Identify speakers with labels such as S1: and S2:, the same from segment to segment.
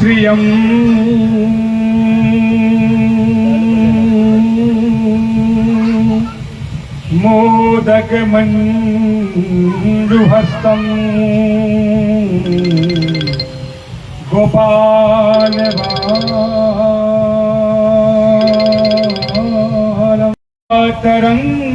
S1: श्रियं मोदकमण्डुहस्तं गोपालबालं तरंगरमणी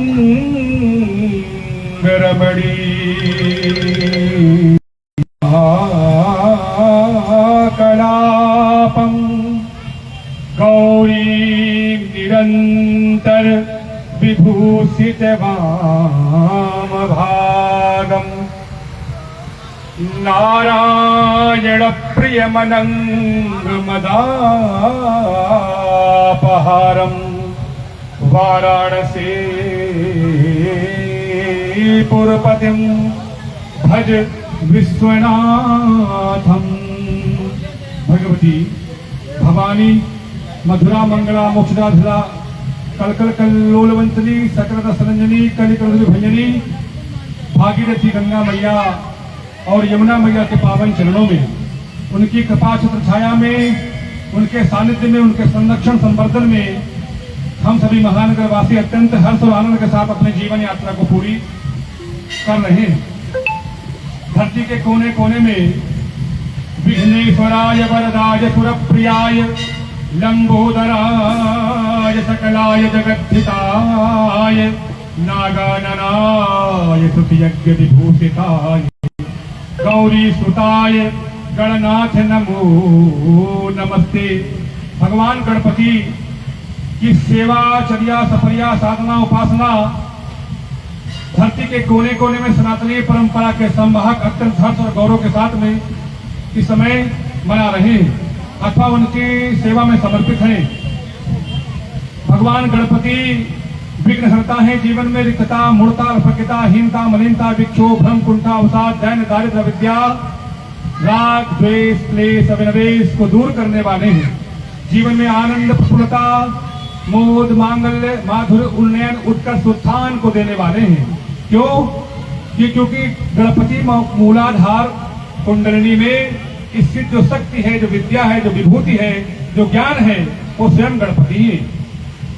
S1: कलापं गौरी निरंतर विभूषित वामभागम् नारायण प्रियमनङ्गमदापहारम् वाराणसी पुरपतिं भज विश्वनाथम्। भगवती भवानी मधुरा मंगला मोक्षदाधरा कलकल कल्लोलवंतनी सकलता सरंजनी कलिकल भंजनी भागीरथी गंगा मैया और यमुना मैया के पावन चरणों में, उनकी कृपा छत्र छाया में, उनके सानिध्य में, उनके संरक्षण संवर्धन में हम सभी महानगर वासी अत्यंत हर्ष और आनंद के साथ अपने जीवन यात्रा को पूरी कर रहे हैं। धरती के कोने कोने में विघ्नेश्वराय वरदाय सुरप्रियाय लंबोदराय सकलाय जगद्धिताय नागाननाय स्तुतियज्ञ विभूषिताय गौरी सुताय गणनाथ नमो नमस्ते। भगवान गणपति की सेवा चर्या सफरिया साधना उपासना धरती के कोने कोने में सनातनी परंपरा के संवाहक अत्यंत हर्ष और गौरव के साथ में इस समय मना रहे हैं अथवा उनकी सेवा में समर्पित हैं। भगवान गणपति विघ्नहर्ता है। जीवन में रिक्तता, मूढ़ता, अल्पज्ञता, हीनता, मलिनता, विक्षोभ, भ्रम, कुंठा, अवसाद, दैन्य, दारिद्र्य, विद्या, राग, द्वेष, क्लेश, अविनवेश को दूर करने वाले हैं। जीवन में आनंद, प्रफुल्लता, मोद, मांगल्य, माधुर्य, उन्नयन, उत्कर्ष, उत्थान को देने वाले हैं। क्यों? क्योंकि गणपति मूलाधार कुंडलिनी में स्थित जो शक्ति है, जो विद्या है, जो विभूति है, जो ज्ञान है, वो स्वयं गणपति है।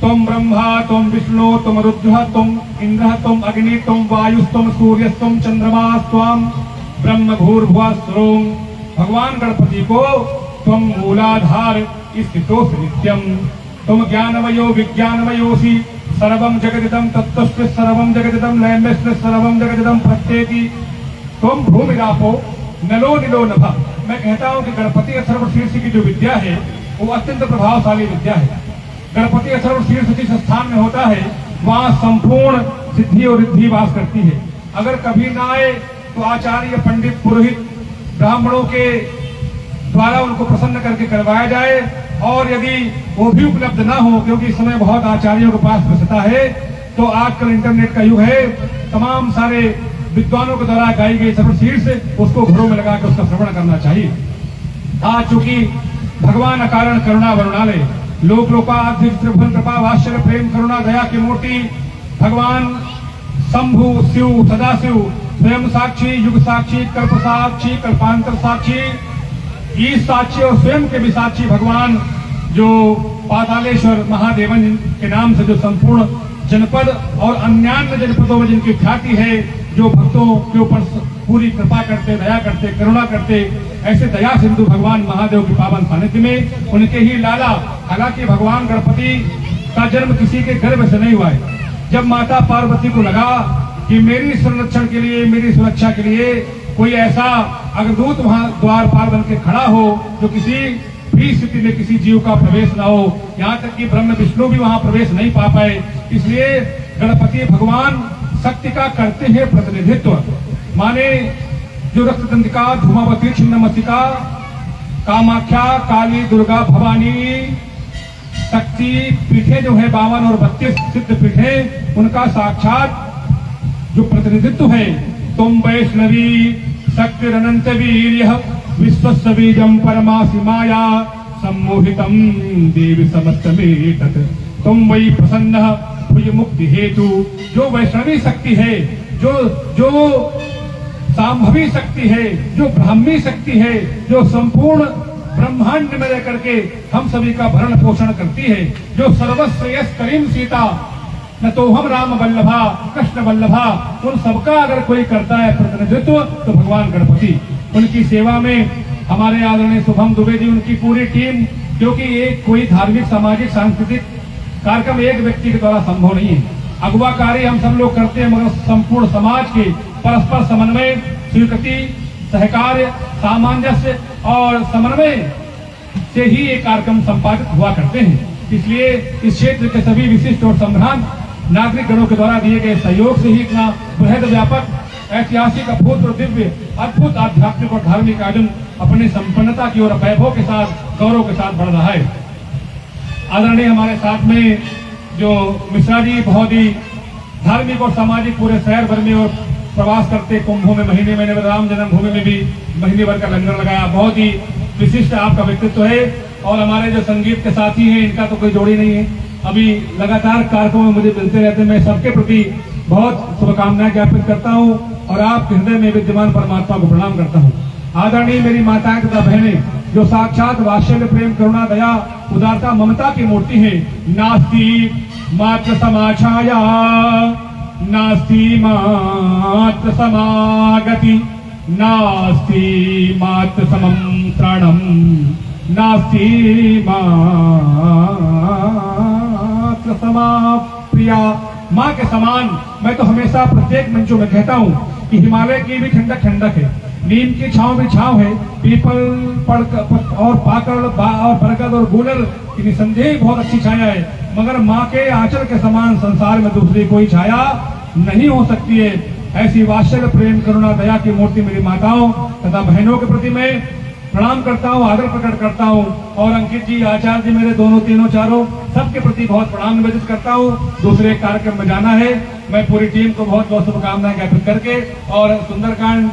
S1: तुम ब्रह्मा, तुम विष्णु, तुम रुद्र, तुम इंद्र, तुम अग्नि, तुम वायु, तुम सूर्य, तुम चंद्रमा, त्वं ब्रह्म भूर्भुवः स्वः। भगवान गणपति को तुम मूलाधार स्थितोऽसि नित्यम्। तुम ज्ञानमयो विज्ञानमयोऽसि सर्वं जगदिदं तत्त्वस्य सर्वं जगदिदं लयमस्य सर्वं जगदिदं प्रत्येति। तुम भूमिरापो नलो निलो नभः। मैं कहता हूं कि गणपति अथर्वशीर्ष की जो विद्या है वो अत्यंत प्रभावशाली विद्या है। गणपति अथर्वशीर्ष जिस स्थान में होता है वहां संपूर्ण सिद्धि और रिद्धि वास करती है। अगर कभी ना आए तो आचार्य, पंडित, पुरोहित, ब्राह्मणों के द्वारा उनको प्रसन्न करके करवाया जाए। और यदि वो भी उपलब्ध ना हो, क्योंकि इस समय बहुत आचार्यों के पास व्यस्तता है, तो आजकल इंटरनेट का युग है, तमाम सारे विद्वानों के द्वारा गाई गई सर्वशीर्ष उसको घरों में लगा के उसका श्रवण करना चाहिए। आज चूंकि भगवान अकारण करुणा वरुणालय लोक लोकाधिक त्रिभुवन कृपा वात्सल्य प्रेम करुणा दया की मूर्ति भगवान शंभु शिव सदाशिव स्वयं साक्षी, युग साक्षी, कल्प साक्षी, कल्पांतर साक्षी, ईश साक्षी और स्वयं के भी साक्षी भगवान जो पातालेश्वर महादेवन के नाम से जो संपूर्ण जनपद और अन्यान्य जनपदों में जिनकी ख्याति है, जो भक्तों के ऊपर पूरी कृपा करते, दया करते, करुणा करते, ऐसे दया सिंधु भगवान महादेव की पावन सानिध्य में उनके ही लाला। हालांकि भगवान गणपति का जन्म किसी के गर्भ से नहीं हुआ है। जब माता पार्वती को लगा कि मेरी संरक्षण के लिए, मेरी सुरक्षा के लिए कोई ऐसा अग्रदूत वहां द्वार पार बन के खड़ा हो जो किसी भी स्थिति में किसी जीव का प्रवेश ना हो, यहाँ तक कि ब्रह्म विष्णु भी वहां प्रवेश नहीं पा पाए, इसलिए गणपति भगवान शक्ति का करते हैं प्रतिनिधित्व। माने जो रक्तदंतिका, धूमावती, छिन्नमस्तिका, कामाख्या, काली, दुर्गा, भवानी शक्ति पीठे जो है 52 और 32 सिद्ध पीठे, उनका साक्षात जो प्रतिनिधित्व है। तुम वैष्णवी शक्ति अनंत वीर्य विश्वस्य बीजं परमासि माया सम्मोहितं देवी समस्तमेतत् तुम वै प्रसन्न भुज मुक्ति हेतु। जो वैष्णवी शक्ति है, जो सांभवी शक्ति है, जो ब्राह्मी शक्ति है, जो संपूर्ण ब्रह्मांड में रह करके हम सभी का भरण पोषण करती है, जो सर्वश्रेयस करीम सीता न तो हम राम वल्लभा कृष्ण वल्लभा, उन सबका अगर कोई करता है प्रतिनिधित्व तो भगवान गणपति। उनकी सेवा में हमारे आदरणीय शुभम दुबे जी, उनकी पूरी टीम, क्योंकि एक कोई धार्मिक सामाजिक सांस्कृतिक कार्यक्रम एक व्यक्ति के द्वारा संभव नहीं है। अगुवा कार्य हम सब लोग करते हैं, मगर संपूर्ण समाज के परस्पर समन्वय, स्वीकृति, सहकार्य, सामंजस्य और समन्वय से ही ये कार्यक्रम संपादित हुआ करते हैं। इसलिए इस क्षेत्र के सभी विशिष्ट और संभ्रांत नागरिक गणों के द्वारा दिए गए सहयोग से ही इतना बृहद व्यापक ऐतिहासिक अभूतपूर्व दिव्य अद्भुत आध्यात्मिक और धार्मिक आयोजन अपनी संपन्नता की ओर वैभव के साथ गौरव के साथ बढ़ रहा है। आदरणीय हमारे साथ में जो मिश्रा जी बहुत ही धार्मिक और सामाजिक पूरे शहर भर में और प्रवास करते कुंभों में महीने महीने राम जन्मभूमि में भी महीने भर का लंगर लगाया, बहुत ही विशिष्ट आपका व्यक्तित्व है। और हमारे जो संगीत के साथी हैं इनका तो कोई जोड़ी नहीं है, अभी लगातार कार्यक्रमों में मुझे मिलते रहते हैं। मैं सबके प्रति बहुत शुभकामनाएं ज्ञापित करता हूं और आपके हृदय में विद्यमान परमात्मा को प्रणाम करता हूं। आदरणीय मेरी माताएं तथा बहनें, जो साक्षात वात्सल्य प्रेम करुणा दया उदारता ममता की मूर्ति है, नास्ति मात्र समाछाया नास्ति मात्र समागति नास्ति मात्र समंत्रणम नास्ति मात्र समाप्रिया। माँ के समान मैं तो हमेशा प्रत्येक मंचों में कहता हूँ कि हिमालय की भी ठंडक ठंडक है, नीम की छांव भी छांव है, पीपल और पाकड़ और बरगद और गूलर की निसंदेह बहुत अच्छी छाया है, मगर माँ के आंचल के समान संसार में दूसरी कोई छाया नहीं हो सकती है। ऐसी वात्सल्य प्रेम करुणा दया की मूर्ति मेरी माताओं तथा बहनों के प्रति मैं प्रणाम करता हूँ, आदर प्रकट करता हूँ। और अंकित जी, आचार्य जी, मेरे दोनों तीनों चारों सबके प्रति बहुत प्रणाम निवेदित करता हूँ। दूसरे कार्यक्रम में जाना है, मैं पूरी टीम को बहुत बहुत शुभकामनाएं ज्ञापित करके और सुंदरकांड